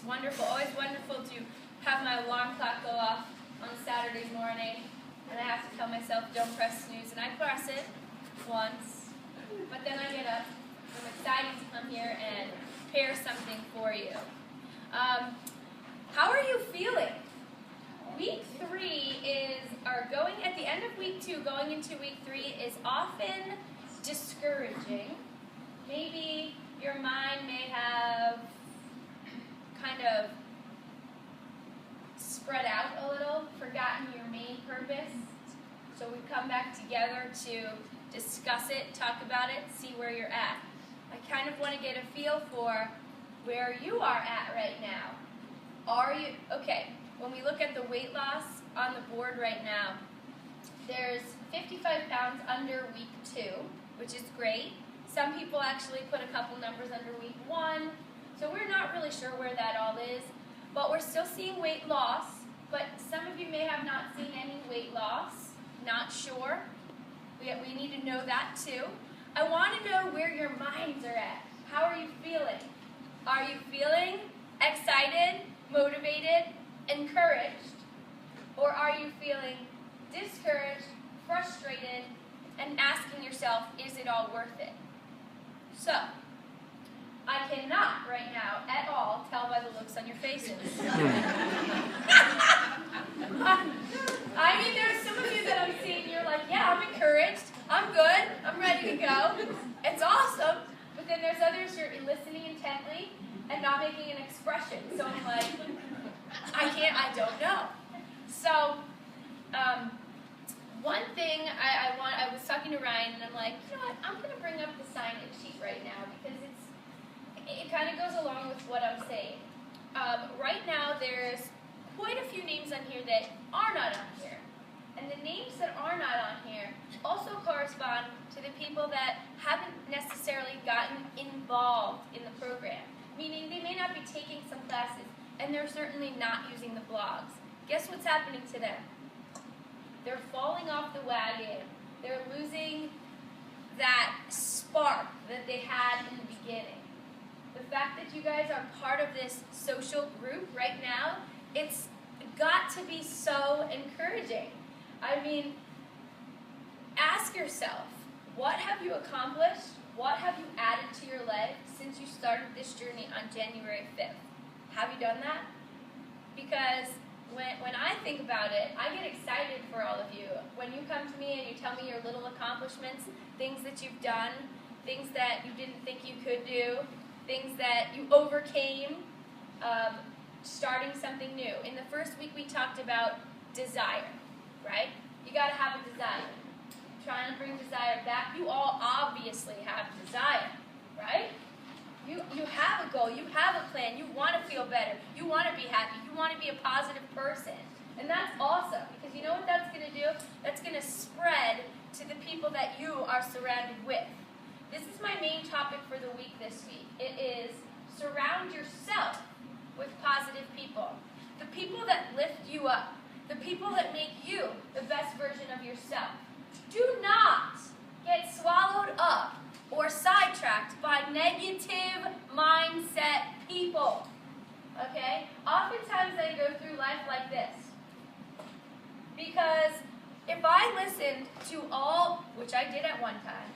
wonderful, always wonderful to have my alarm clock go off on Saturday morning, and I have to tell myself, don't press snooze, and I press it once, but then I get up. I'm excited to come here and prepare something for you. How are you feeling? Week 3 at the end of week 2, going into week 3 is often discouraging. Maybe your mind may have kind of spread out a little, forgotten your main purpose. So we've come back together to discuss it, talk about it, see where you're at. I kind of want to get a feel for where you are at right now. Okay, when we look at the weight loss on the board right now, there's 55 pounds under week 2, which is great. Some people actually put a couple numbers under week 1, so we're not really sure where that all is, but we're still seeing weight loss, but some of you may have not seen any weight loss, not sure. We need to know that too. I want to know where your minds are at. How are you feeling? Are you feeling excited, motivated, encouraged? Or are you feeling discouraged, frustrated, and asking yourself, is it all worth it? So, I cannot right now at all tell by the looks on your faces. I mean, there's some of you that I'm seeing, you're like, yeah, I'm encouraged, I'm good, I'm ready to go, it's awesome. But then there's others who are listening intently and not making an expression. So I'm like, I don't know. So, one thing I was talking to Ryan, and I'm like, you know what, I'm going to bring up the sign-in sheet right now because it kind of goes along with what I'm saying. Right now, there's quite a few names on here that are not on here. And the names that are not on here also correspond to the people that haven't necessarily gotten involved in the program. Meaning they may not be taking some classes, and they're certainly not using the blogs. Guess what's happening to them? They're falling off the wagon. They're losing that spark that they had in the beginning. The fact that you guys are part of this social group right now, it's got to be so encouraging. I mean, ask yourself, what have you accomplished? What have you added to your life since you started this journey on January 5th? Have you done that? Because when I think about it, I get excited for all of you. When you come to me and you tell me your little accomplishments, things that you've done, things that you didn't think you could do, things that you overcame, starting something new. In the first week we talked about desire, right? You got to have a desire. Trying to bring desire back. You all obviously have desire, right? You have a goal, you have a plan, you want to feel better, you want to be happy, you want to be a positive person. And that's awesome, because you know what that's going to do? That's going to spread to the people that you are surrounded with. This is my main topic for the week this week. It is surround yourself with positive people. The people that lift you up. The people that make you the best version of yourself. Do not get swallowed up or sidetracked by negative mindset people. Okay? Oftentimes I go through life like this. Because if I listened to all, which I did at one time,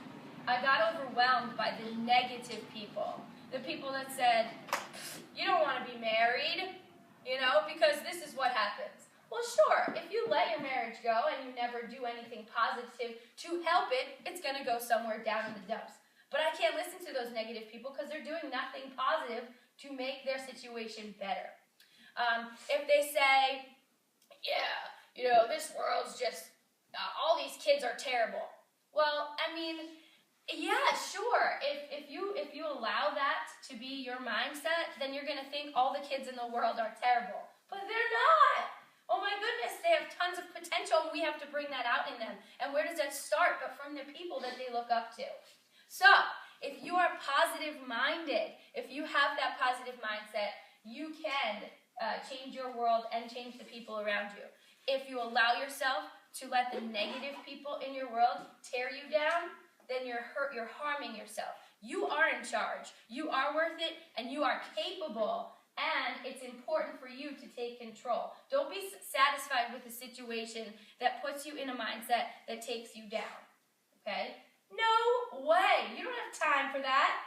I got overwhelmed by the negative people. The people that said, you don't want to be married, because this is what happens. Well, sure, if you let your marriage go and you never do anything positive to help it, it's going to go somewhere down in the dumps. But I can't listen to those negative people because they're doing nothing positive to make their situation better. If they say, this world's just, all these kids are terrible. Well, I mean, yeah, sure. If you allow that to be your mindset, then you're going to think all the kids in the world are terrible. But they're not. Oh my goodness, they have tons of potential and we have to bring that out in them. And where does that start? But from the people that they look up to. So, if you are positive-minded, if you have that positive mindset, you can change your world and change the people around you. If you allow yourself to let the negative people in your world tear you down, then you're harming yourself. You are in charge. You are worth it, and you are capable And it's important for you to take control. Don't be satisfied with a situation that puts you in a mindset that takes you down. Okay? No way. You don't have time for that.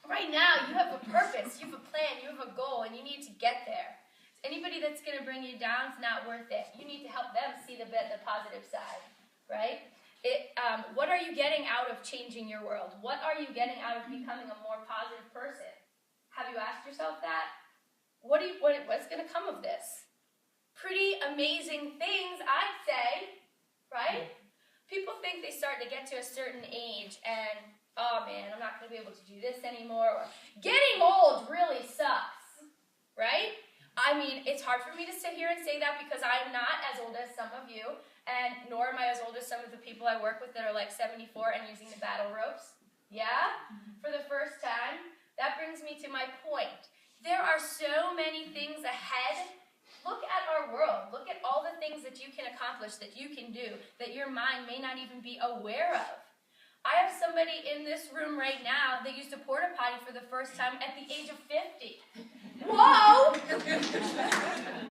Right now, you have a purpose, you have a plan, you have a goal, and you need to get there. Anybody that's going to bring you down is not worth it. You need to help them see the positive side, right? What are you getting out of changing your world? What are you getting out of becoming a more positive person? Have you asked yourself that? What's going to come of this? Pretty amazing things, I'd say, right? People think they start to get to a certain age and, oh man, I'm not going to be able to do this anymore. Or, getting old really sucks, right? I mean, it's hard for me to sit here and say that because I'm not as old as some of you, and nor am I as old as some of the people I work with that are like 74 and using the battle ropes. Yeah? For the first time. That brings me to my point. There are so many things ahead. Look at our world. Look at all the things that you can accomplish, that you can do, that your mind may not even be aware of. I have somebody in this room right now that used a porta potty for the first time at the age of 50. Whoa!